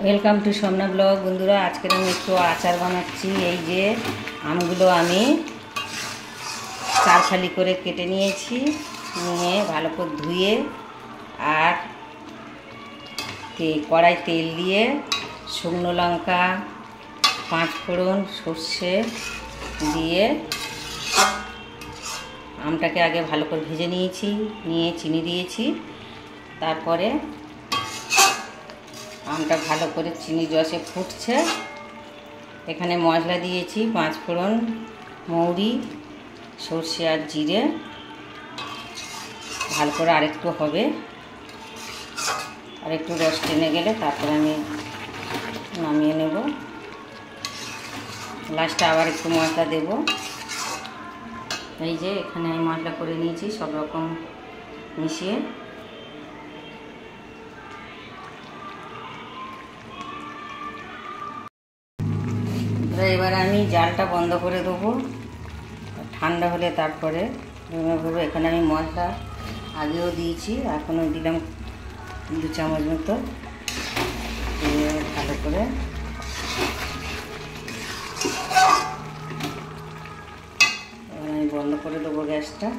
Welcome to Somna blog. বন্ধুরা, আজকে আমি একটু আচার বানাচ্ছি। এই যে আমগুলো আমি চারফালি করে কেটে নিয়েছি, নিয়ে ভালো করে ধুয়ে আর কড়াই তেল দিয়ে শুকনো লঙ্কা, 5 ফোড়ন, সর্ষে দিয়ে আমটাকে আগে ভালো করে ভেজে নিয়েছি, নিয়ে চিনি দিয়েছি। তারপরে আমটা ভালো করে চিনি রসে ফুটছে, এখানে মশলা দিয়েছি 5 ফোড়ন, মৌরি, সর্ষে আর জিরে। ভালো করে আরেকটু হবে, আর একটু রস টেনে গেলে তারপরে আমি নামিয়ে নেব। লাস্টে আবার একটু মশলা দেব। এই যে এখানে আমি মশলা করে নিয়েছি সব রকম মিশিয়ে। এবার আমি জালটা বন্ধ করে দেবো, ঠান্ডা হলে তারপরে ভেবে। এখানে আমি মশলা আগেও দিয়েছি, এখনও দিলাম 2 চামচ মতো, দিয়ে ভালো করে এবার আমি বন্ধ করে দেবো গ্যাসটা।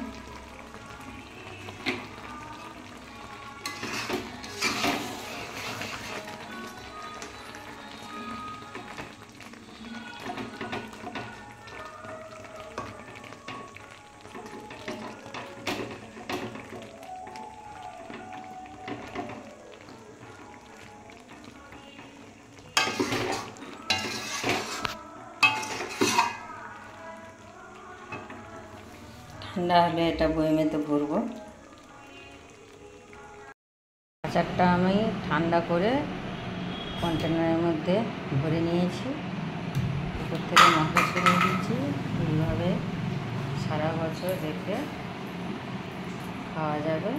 ঠান্ডা হলে এটা বয়মেতে ভরবো। আচারটা আমি ঠান্ডা করে কন্টেনারের মধ্যে ভরে নিয়েছি, উপর থেকে মশলা ছড়িয়ে দিয়েছি। এইভাবে সারা বছর রেখে খাওয়া যাবে।